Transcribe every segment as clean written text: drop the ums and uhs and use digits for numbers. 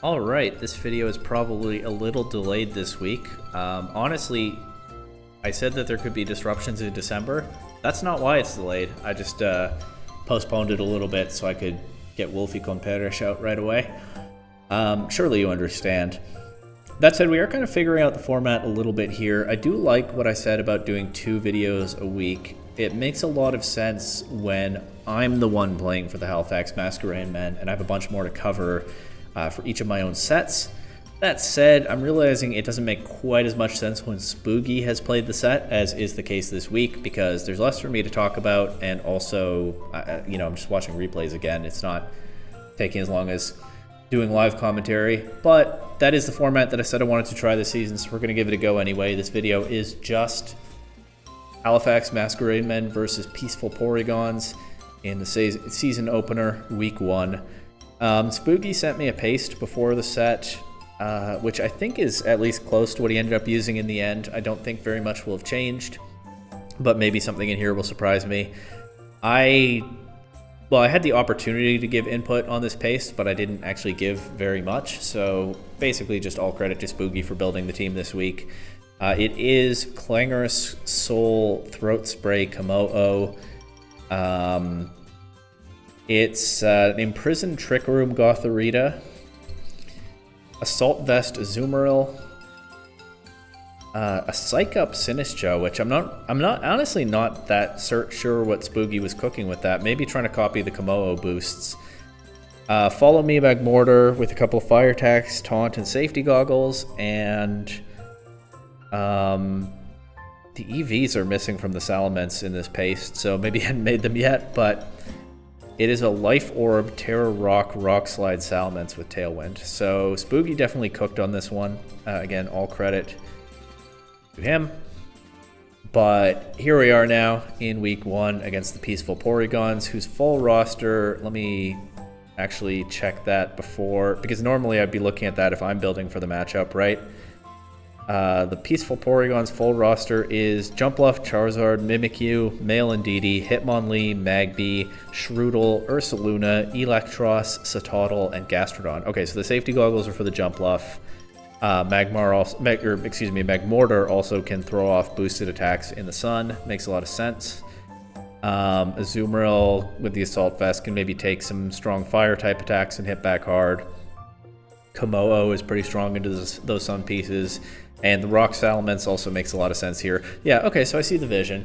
Alright, this video is probably a little delayed this week. Honestly, I said that there could be disruptions in December. That's not why it's delayed. I just postponed it a little bit so I could get Wolfie Comperish out right away. Surely you understand. That said, we are kind of figuring out the format a little bit here. I do like what I said about doing 2 videos a week. It makes a lot of sense when I'm the one playing for the Halifax Masquerainmen and I have a bunch more to cover for each of my own sets. That said, I'm realizing it doesn't make quite as much sense when Spooky has played the set, as is the case this week, because there's less for me to talk about, and also, I'm just watching replays again. It's not taking as long as doing live commentary, but that is the format that I said I wanted to try this season, so we're going to give it a go anyway. This video is just Halifax Masquerainmen versus Peaceful Porygons in the season opener, week 1. Spooky sent me a paste before the set, which I think is at least close to what he ended up using in the end. I don't think very much will have changed, but maybe something in here will surprise me. I had the opportunity to give input on this paste, but I didn't actually give very much, so basically just all credit to Spooky for building the team this week. It is Clangorous Soul Throat Spray Komo'o. It's an Imprisoned Trick Room Gothorita, Assault Vest Azumarill, a Psych Up Sinistcha, which I'm honestly not that sure what Spooky was cooking with that. Maybe trying to copy the Komo'o boosts. Follow Me Magmortar with a couple of fire attacks, taunt, and safety goggles, and the EVs are missing from the Salamence in this paste, so maybe I hadn't made them yet, but it is a Life Orb Terror Rock Slide Salamence with Tailwind. So Spooky definitely cooked on this one. Again, all credit to him. But here we are now in week 1 against the Peaceful Porygons, whose full roster, let me actually check that before, because normally I'd be looking at that if I'm building for the matchup, right? The Peaceful Porygons full roster is Jumpluff, Charizard, Mimikyu, Male Indeedee, Hitmonlee, Magby, Shroodle, Ursaluna, Electros, Satotl, and Gastrodon. Okay, so the safety goggles are for the Jumpluff. Magmortar also can throw off boosted attacks in the sun. Makes a lot of sense. Azumarill with the Assault Vest can maybe take some strong fire type attacks and hit back hard. Komo'o is pretty strong into those sun pieces. And the Rock Salamence also makes a lot of sense here. Yeah, okay, so I see the vision.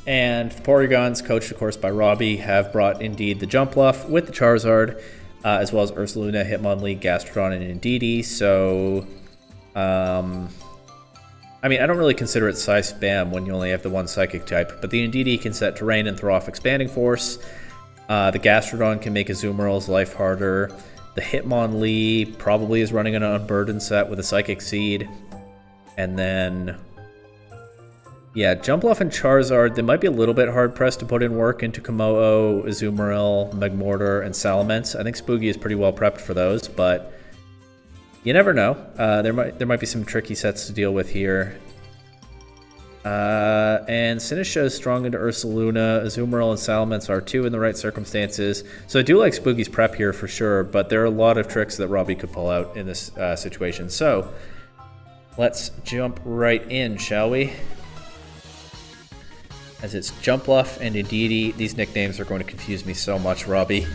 And the Porygons, coached of course by Robbie, have brought indeed the Jumpluff with the Charizard, as well as Ursaluna, Hitmonlee, Gastrodon, and Indeedee. So, I don't really consider it size spam when you only have the one Psychic type, but the Indeedee can set terrain and throw off Expanding Force. The Gastrodon can make Azumarill's life harder. The Hitmonlee probably is running an Unburdened set with a Psychic Seed. And then, yeah, Jumpluff and Charizard, they might be a little bit hard-pressed to put in work into Komo'o, Azumarill, Magmortar, and Salamence. I think Spooky is pretty well prepped for those, but you never know. There might be some tricky sets to deal with here. And Sinistcha is strong into Ursaluna. Azumarill and Salamence are too in the right circumstances. So I do like Spooky's prep here for sure, but there are a lot of tricks that Robbie could pull out in this situation. So let's jump right in, shall we? As it's Jumpluff and Indeedee. These nicknames are going to confuse me so much, Robbie.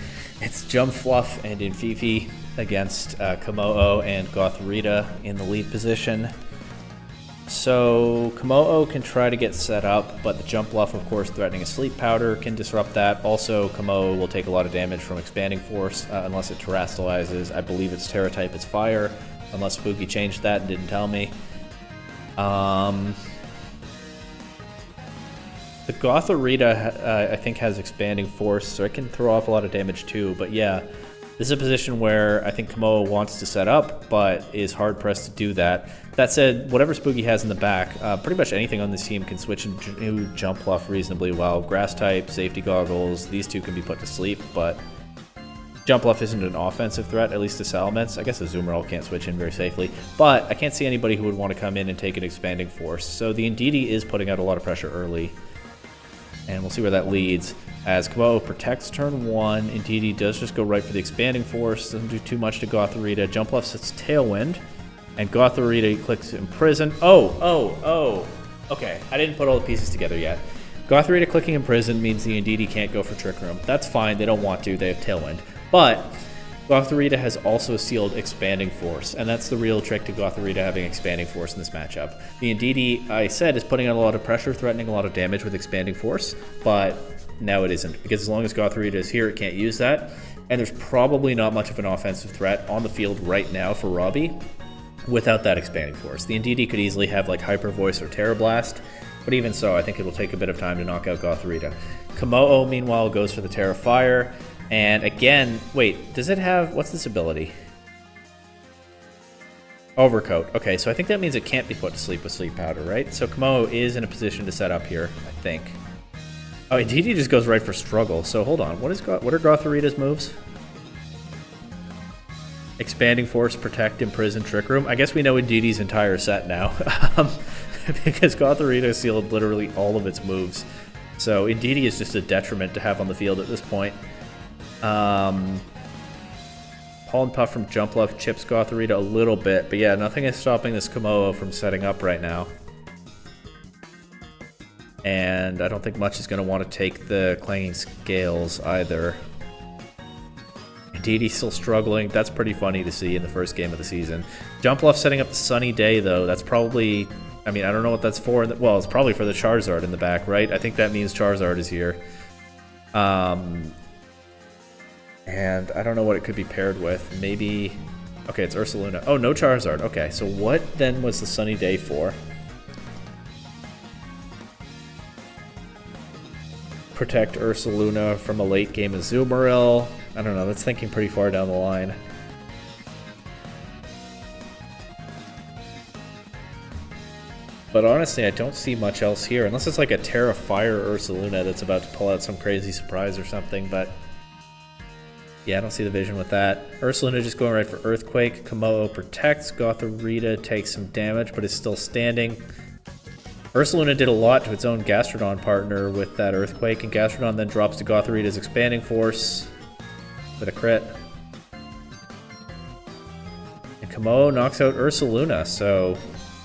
It's Jumpfluff and Infifi against Komo'o and Gothorita in the lead position. So Komo'o can try to get set up, but the Jumpluff, of course, threatening a Sleep Powder can disrupt that. Also, Komo'o will take a lot of damage from Expanding Force unless it terastallizes. I believe its Terra type is Fire, unless Spooky changed that and didn't tell me. The Gothorita, I think, has Expanding Force, so it can throw off a lot of damage too. But yeah, this is a position where I think Komo'o wants to set up, but is hard-pressed to do that. That said, whatever Spooky has in the back, pretty much anything on this team can switch into Jumpluff reasonably well. Grass type, safety goggles, these two can be put to sleep, but Jumpluff isn't an offensive threat, at least to Salamence. I guess Azumarill can't switch in very safely, but I can't see anybody who would want to come in and take an Expanding Force. So the Indeedee is putting out a lot of pressure early. And we'll see where that leads. As Komodo protects turn 1, Indeedee does just go right for the Expanding Force. Doesn't do too much to Gothorita. Jump left sets Tailwind. And Gothorita clicks Imprison. Oh. Okay, I didn't put all the pieces together yet. Gothorita clicking Imprison means the Indeedee can't go for Trick Room. That's fine, they don't want to, they have Tailwind. But Gothorita has also sealed Expanding Force, and that's the real trick to Gothorita having Expanding Force in this matchup. The Indeedee, I said, is putting out a lot of pressure, threatening a lot of damage with Expanding Force, but now it isn't, because as long as Gothorita is here, it can't use that, and there's probably not much of an offensive threat on the field right now for Robbie without that Expanding Force. The Indeedee could easily have like Hyper Voice or Terra Blast, but even so, I think it will take a bit of time to knock out Gothorita. Komodo, meanwhile, goes for the Terra Fire. And again, wait, does it have, what's this ability? Overcoat. Okay, so I think that means it can't be put to sleep with Sleep Powder, right? So Komodo is in a position to set up here, I think. Oh, Indeedee just goes right for Struggle. So hold on, what are Gothorita's moves? Expanding Force, Protect, Imprison, Trick Room. I guess we know Indeedee's entire set now. Because Gothorita sealed literally all of its moves. So Indeedee is just a detriment to have on the field at this point. Pollen Puff from Jump Left chips Gothorita a little bit, but yeah, nothing is stopping this Komodo from setting up right now. And I don't think much is going to want to take the Clanging Scales either. Indeedee still struggling. That's pretty funny to see in the first game of the season. Jump Left setting up the Sunny Day, though. That's probably... I mean, I don't know what that's for. Well, it's probably for the Charizard in the back, right? I think that means Charizard is here. And I don't know what it could be paired with. Maybe... Okay, it's Ursaluna. Oh, no Charizard. Okay, so what then was the Sunny Day for? Protect Ursaluna from a late game Azumarill. I don't know, that's thinking pretty far down the line. But honestly, I don't see much else here, unless it's like a Terra Fire Ursaluna that's about to pull out some crazy surprise or something, but... Yeah, I don't see the vision with that. Ursaluna just going right for Earthquake. Komodo protects. Gothorita takes some damage, but is still standing. Ursaluna did a lot to its own Gastrodon partner with that Earthquake, and Gastrodon then drops to Gothorita's Expanding Force with a crit. And Komodo knocks out Ursaluna, so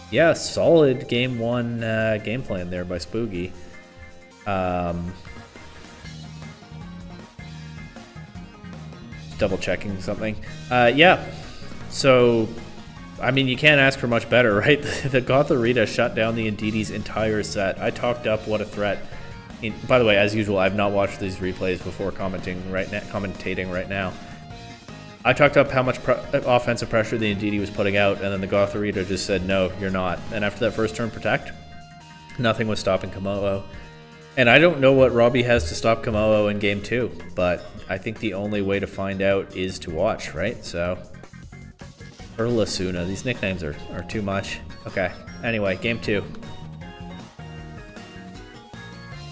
yeah, solid game 1 game plan there by Spooky. Double checking something. Yeah, so I mean, you can't ask for much better, right? The Gothorita shut down the Indeedee's entire set. I talked up what a threat. By the way, as usual, I've not watched these replays before commentating right now. I talked up how much offensive pressure the Indeedee was putting out, and then the Gothorita just said, no, you're not. And after that first turn Protect, nothing was stopping Komodo. And I don't know what Robbie has to stop Komodo in game 2, but I think the only way to find out is to watch, right? So, Urlasuna, these nicknames are too much. Okay, anyway, game 2.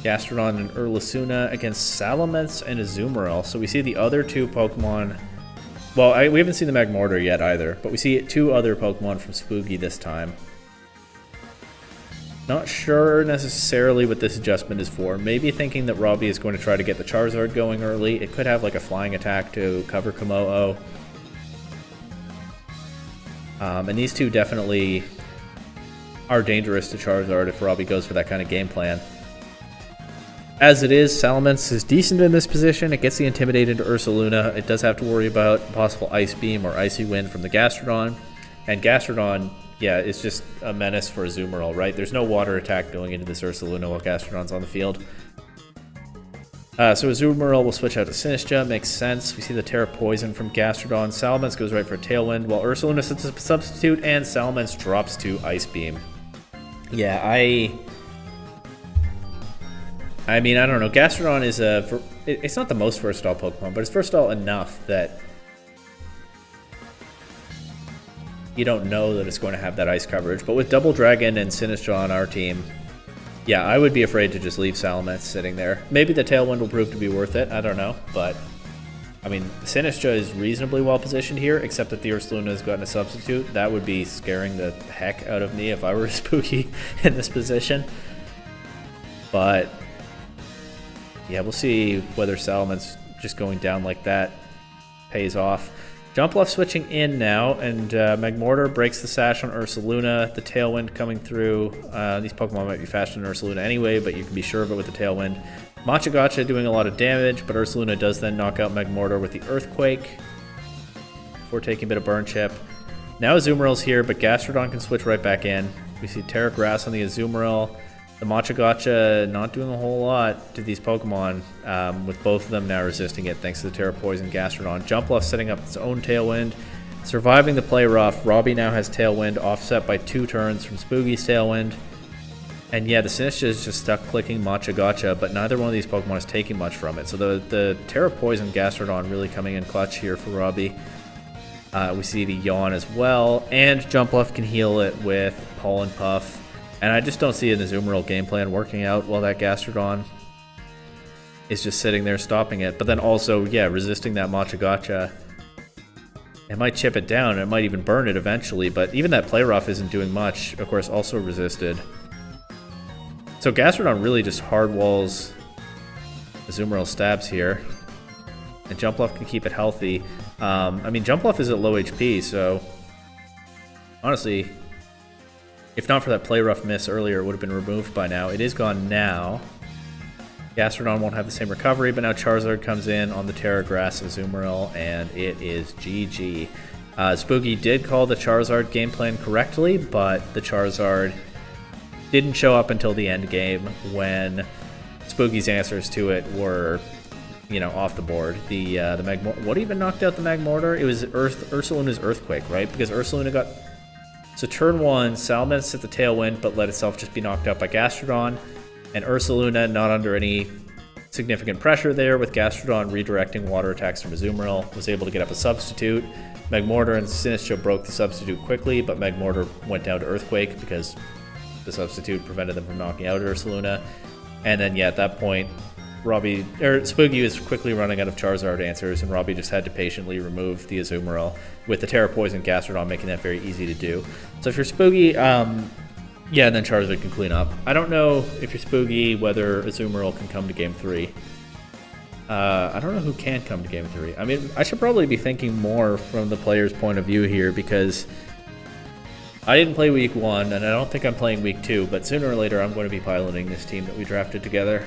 Gastrodon and Urlasuna against Salamence and Azumarill. So we see the other two Pokemon. Well, we haven't seen the Magmortar yet either, but we see 2 other Pokemon from Spooky this time. Not sure necessarily what this adjustment is for. Maybe thinking that Robbie is going to try to get the Charizard going early. It could have like a flying attack to cover Komodo. And these two definitely are dangerous to Charizard if Robbie goes for that kind of game plan. As it is, Salamence is decent in this position. It gets the Intimidate into Ursaluna. It does have to worry about possible Ice Beam or Icy Wind from the Gastrodon. And Gastrodon, yeah, it's just a menace for Azumarill, right? There's no water attack going into this Ursaluna while Gastrodon's on the field. So Azumarill will switch out to Sinistcha, makes sense. We see the Terra Poison from Gastrodon. Salamence goes right for Tailwind, while Ursaluna sets a substitute, and Salamence drops to Ice Beam. Yeah, I mean, I don't know. Gastrodon is it's not the most versatile Pokemon, but it's versatile enough that you don't know that it's going to have that ice coverage. But with Double Dragon and Sinistcha on our team, yeah, I would be afraid to just leave Salamence sitting there. Maybe the Tailwind will prove to be worth it. I don't know. But, I mean, Sinistcha is reasonably well positioned here, except that the Ursaluna has gotten a substitute. That would be scaring the heck out of me if I were Spooky in this position. But Yeah, we'll see whether Salamence just going down like that pays off. Jumpluff switching in now, and Magmortar breaks the sash on Ursaluna. The Tailwind coming through. These Pokemon might be faster than Ursaluna anyway, but you can be sure of it with the Tailwind. Machagacha doing a lot of damage, but Ursaluna does then knock out Magmortar with the Earthquake before taking a bit of Burn Chip. Now Azumarill's here, but Gastrodon can switch right back in. We see Terra Grass on the Azumarill. The Machagacha not doing a whole lot to these Pokemon, with both of them now resisting it thanks to the Terra Poison Gastrodon. Jumpluff setting up its own Tailwind, surviving the play rough. Robbie now has Tailwind offset by 2 turns from Spooky's Tailwind. And yeah, the Sinistcha is just stuck clicking Machagacha, but neither one of these Pokemon is taking much from it. So the Terra Poison Gastrodon really coming in clutch here for Robbie. We see the Yawn as well, and Jumpluff can heal it with Pollen Puff. And I just don't see an Azumarill game plan working out while that Gastrodon is just sitting there stopping it. But then also, yeah, resisting that Machagacha. It might chip it down, it might even burn it eventually, but even that Play Rough isn't doing much. Of course, also resisted. So Gastrodon really just hard walls Azumarill stabs here. And Jumpluff can keep it healthy. I mean, Jumpluff is at low HP, so honestly, if not for that Play Rough miss earlier, it would have been removed by now. It is gone now. Gastrodon won't have the same recovery, but now Charizard comes in on the Terra Grass Azumarill, and it is GG. Spooky did call the Charizard game plan correctly, but the Charizard didn't show up until the end game when Spooky's answers to it were, you know, off the board. The Magmortar, what even knocked out the Magmortar? It was Ursaluna's Earthquake, right? Because Ursaluna got... So turn 1, Salamence hit the Tailwind, but let itself just be knocked out by Gastrodon. And Ursaluna, not under any significant pressure there, with Gastrodon redirecting water attacks from Azumarill, was able to get up a substitute. Magmortar and Sinistcha broke the substitute quickly, but Magmortar went down to Earthquake because the substitute prevented them from knocking out Ursaluna. And then, yeah, at that point, Spooky was quickly running out of Charizard answers, and Robbie just had to patiently remove the Azumarill, with the Terra Poison Gastrodon making that very easy to do. So if you're Spooky, yeah, and then Charizard can clean up. I don't know if you're Spooky whether Azumarill can come to Game 3. I don't know who can come to Game 3. I mean, I should probably be thinking more from the player's point of view here, because I didn't play Week 1, and I don't think I'm playing Week 2, but sooner or later I'm going to be piloting this team that we drafted together.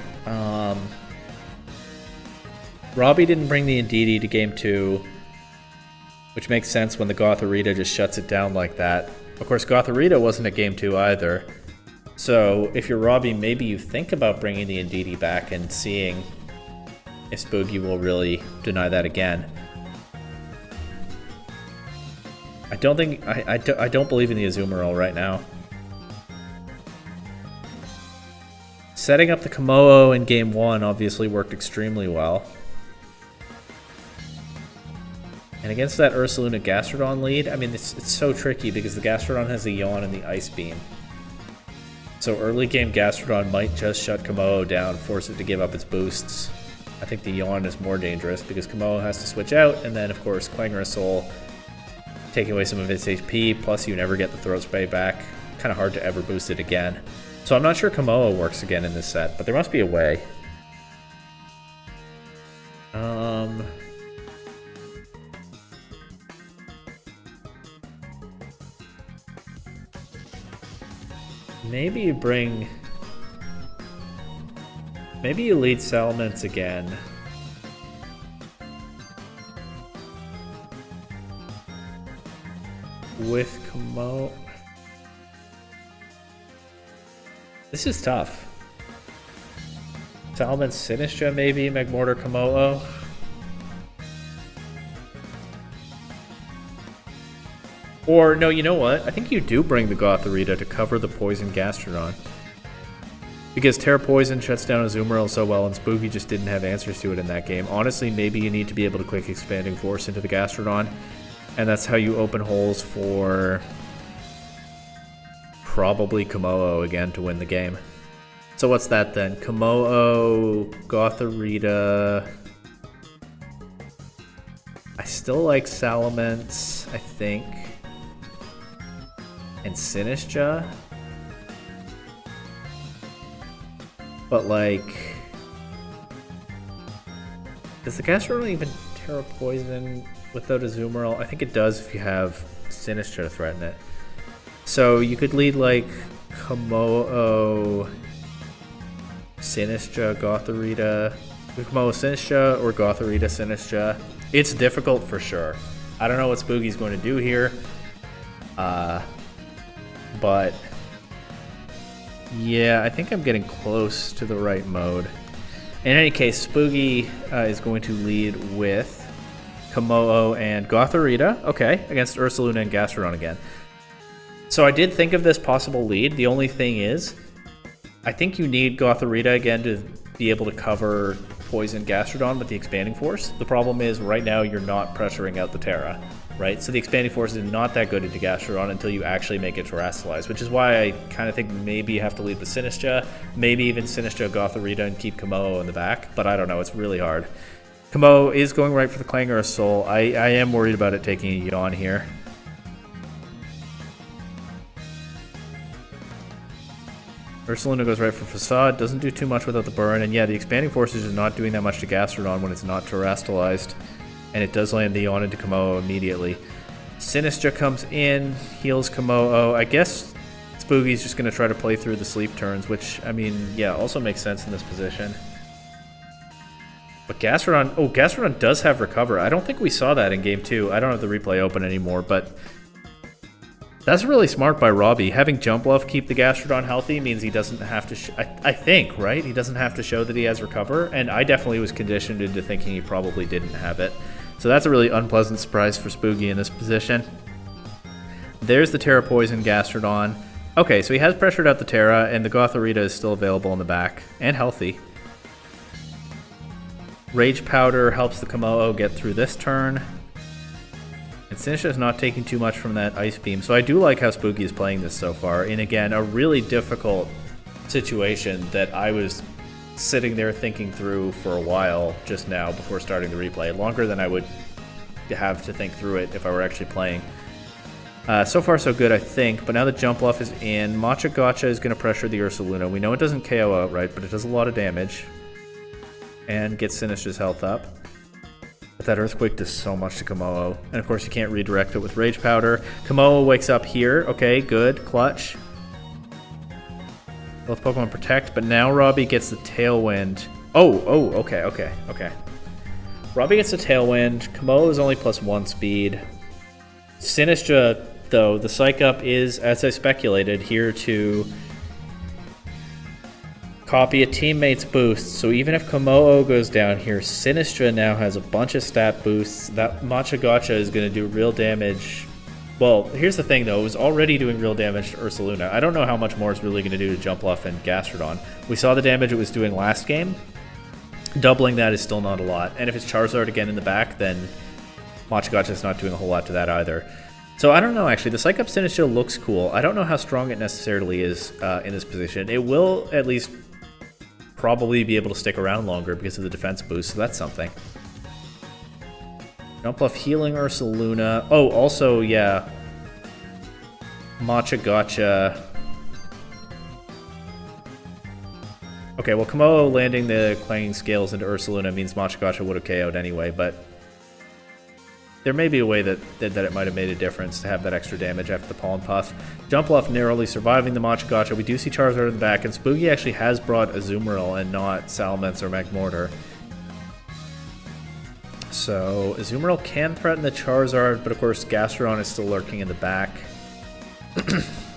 Robbie didn't bring the Indeedee to Game 2, which makes sense when the Gothorita just shuts it down like that. Of course, Gothorita wasn't at Game 2 either. So if you're Robbie, maybe you think about bringing the Indeedee back and seeing if Spooky will really deny that again. I don't think... I don't believe in the Azumarill right now. Setting up the Kommo-o in Game 1 obviously worked extremely well. And against that Ursaluna Gastrodon lead, I mean, it's so tricky because the Gastrodon has the Yawn and the Ice Beam. So early game Gastrodon might just shut Kommo-o down, force it to give up its boosts. I think the Yawn is more dangerous because Kommo-o has to switch out, and then of course Clangorous Soul taking away some of its HP, plus you never get the Throat Spray back. Kind of hard to ever boost it again. So I'm not sure Kommo-o works again in this set, but there must be a way. Maybe you bring... Maybe you lead Salamence again. With Kommo-o... This is tough. Salamence Sinistcha maybe, Magmortar Kommo-o. Or, no, you know what? I think you do bring the Gothorita to cover the Poison Gastrodon. Because Terra Poison shuts down Azumarill so well, and Spooky just didn't have answers to it in that game. Honestly, maybe you need to be able to quick Expanding Force into the Gastrodon, and that's how you open holes for probably Kommo-o again to win the game. So what's that then? Kommo-o, Gothorita... I still like Salamence, I think. And Sinistcha. But like... Does the Gastrodon even Terra Poison without a Azumarill? I think it does if you have Sinistcha to threaten it. So you could lead like Komodo, Sinistcha, Gothorita, Komodo, Sinistcha, or Gothorita, Sinistcha. It's difficult for sure. I don't know what Spooky's going to do here. But yeah, I think I'm getting close to the right mode. In any case, Spooky is going to lead with Komodo and Gothorita, okay, against Ursaluna and Gastrodon again. So I did think of this possible lead. The only thing is, I think you need Gothorita again to be able to cover Poison Gastrodon with the Expanding Force. The problem is, right now you're not pressuring out the Terra, right? So the Expanding Force is not that good into Gastrodon until you actually make it Terrestrialize, which is why I kind of think maybe you have to lead with Sinistcha, maybe even Sinistcha, Gothorita, and keep Komodo in the back, but I don't know, it's really hard. Komodo is going right for the Clangor of Soul. I am worried about it taking a Yawn here. Ursaluna goes right for Facade, doesn't do too much without the burn, and yeah, the Expanding Force is just not doing that much to Gastrodon when it's not Terrestrialized, and it does land the Yawn into Komodo immediately. Sinistcha comes in, heals Komodo. I guess Spooky's just going to try to play through the sleep turns, which, I mean, yeah, also makes sense in this position. But Gastrodon does have Recover. I don't think we saw that in Game 2. I don't have the replay open anymore, but that's really smart by Robbie. Having Jumpluff keep the Gastrodon healthy means he doesn't have to, I think, right? He doesn't have to show that he has Recover, and I definitely was conditioned into thinking he probably didn't have it. So that's a really unpleasant surprise for Spooky in this position. There's the Terra Poison Gastrodon. Okay, so he has pressured out the Terra, and the Gothorita is still available in the back, and healthy. Rage Powder helps the Komodo get through this turn. And Sinistcha is not taking too much from that Ice Beam, so I do like how Spooky is playing this so far. And again, a really difficult situation that I was sitting there thinking through for a while just now before starting the replay. Longer than I would have to think through it if I were actually playing. So far so good, I think, but now that Jumpluff is in, Matcha Gotcha is going to pressure the Ursaluna. We know it doesn't KO outright, but it does a lot of damage. And gets Sinistcha's health up. But that Earthquake does so much to Komodo. And of course you can't redirect it with Rage Powder. Komodo wakes up here. Okay, good. Clutch. Both Pokemon protect, but now Robbie gets the Tailwind. Oh, okay. Robbie gets the Tailwind. Komodo is only +1 speed. Sinistcha, though, the Psych Up is, as I speculated, here to copy a teammate's boost, so even if Komodo goes down here, Sinistcha now has a bunch of stat boosts. That Matcha Gotcha is going to do real damage. Well, here's the thing though, it was already doing real damage to Ursaluna. I don't know how much more it's really going to do to Jumpluff and Gastrodon. We saw the damage it was doing last game. Doubling that is still not a lot. And if it's Charizard again in the back, then Matcha Gotcha is not doing a whole lot to that either. So I don't know, actually. The Psych Up Sinistcha looks cool. I don't know how strong it necessarily is in this position. It will at least probably be able to stick around longer because of the defense boost, so that's something. Jumpluff healing Ursaluna. Oh, also, yeah. Matcha Gotcha. Okay, well, Komodo landing the Clanging Scales into Ursaluna means Matcha Gotcha would have KO'd anyway, but there may be a way that it might have made a difference to have that extra damage after the Pollen Puff. Jumpluff narrowly surviving the Matcha Gotcha. We do see Charizard in the back, and Spooky actually has brought Azumarill and not Salamence or Magmortar. So Azumarill can threaten the Charizard, but of course Gastrodon is still lurking in the back.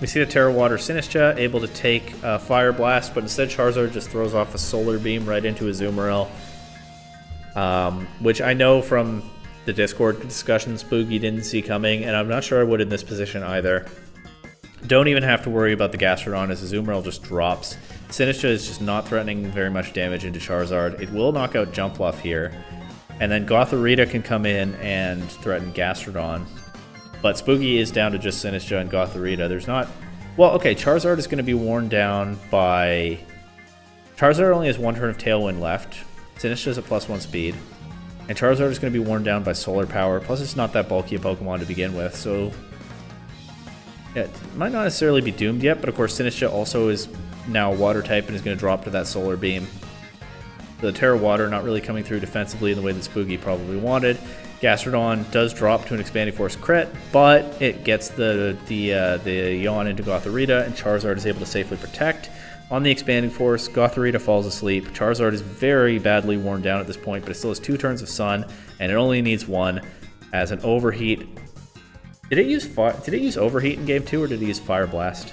We see the Terra Water Sinistcha able to take Fire Blast, but instead Charizard just throws off a Solar Beam right into Azumarill. Which I know from the Discord discussion Spooky didn't see coming, and I'm not sure I would in this position either. Don't even have to worry about the Gastrodon as Azumarill just drops. Sinistcha is just not threatening very much damage into Charizard. It will knock out Jumpluff here. And then Gothorita can come in and threaten Gastrodon. But Spooky is down to just Sinistcha and Gothorita. There's not... Well, okay, Charizard is going to be worn down by... Charizard only has one turn of Tailwind left. Sinistcha is a +1 speed. And Charizard is going to be worn down by Solar Power. Plus, it's not that bulky a Pokemon to begin with, so... Yeah, it might not necessarily be doomed yet, but of course Sinistcha also is now Water type and is going to drop to that Solar Beam. The Terra Water not really coming through defensively in the way that Spooky probably wanted. Gastrodon does drop to an Expanding Force crit, but it gets the Yawn into Gothorita, and Charizard is able to safely protect. On the Expanding Force, Gothorita falls asleep. Charizard is very badly worn down at this point, but it still has 2 turns of Sun, and it only needs 1 as an Overheat. Did it use Overheat in Game 2, or did it use Fire Blast?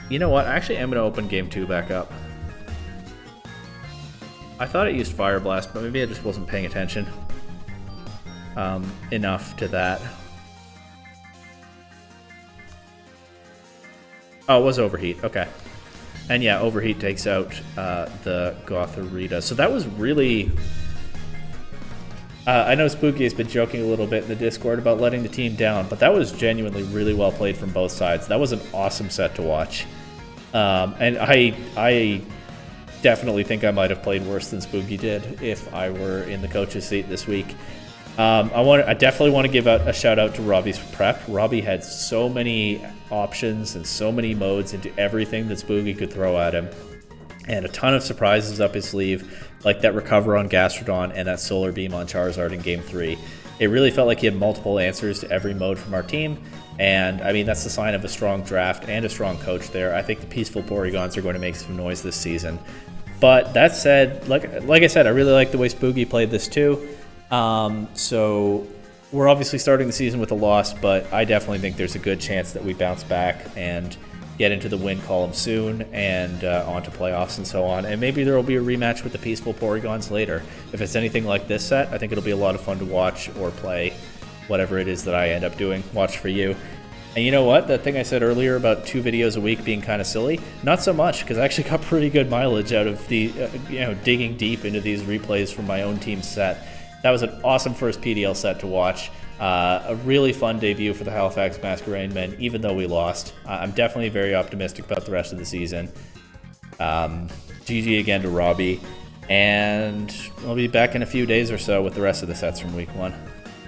You know what? Actually, I'm going to open Game 2 back up. I thought it used Fire Blast, but maybe I just wasn't paying attention enough to that. Oh, it was Overheat. Okay. And yeah, Overheat takes out the Gothorita. So that was really... I know Spooky has been joking a little bit in the Discord about letting the team down, but that was genuinely really well played from both sides. That was an awesome set to watch. And I definitely think I might have played worse than Spooky did if I were in the coach's seat this week. I definitely want to give a shout out to Robbie's prep. Robbie had so many options and so many modes into everything that Spooky could throw at him, and a ton of surprises up his sleeve, like that Recover on Gastrodon and that Solar Beam on Charizard in Game 3. It really felt like he had multiple answers to every mode from our team, and I mean, that's the sign of a strong draft and a strong coach there. I think the Peaceful Porygons are going to make some noise this season. But that said, like I said, I really like the way Spooky played this too. So we're obviously starting the season with a loss, but I definitely think there's a good chance that we bounce back and get into the win column soon and on to playoffs and so on. And maybe there will be a rematch with the Peaceful Porygons later. If it's anything like this set, I think it'll be a lot of fun to watch or play, whatever it is that I end up doing, watch for you. And you know what? That thing I said earlier about 2 videos a week being kind of silly, not so much, because I actually got pretty good mileage out of the, digging deep into these replays from my own team's set. That was an awesome first PDL set to watch. A really fun debut for the Halifax Masquerainmen, even though we lost. I'm definitely very optimistic about the rest of the season. GG again to Robbie, and I'll be back in a few days or so with the rest of the sets from week 1.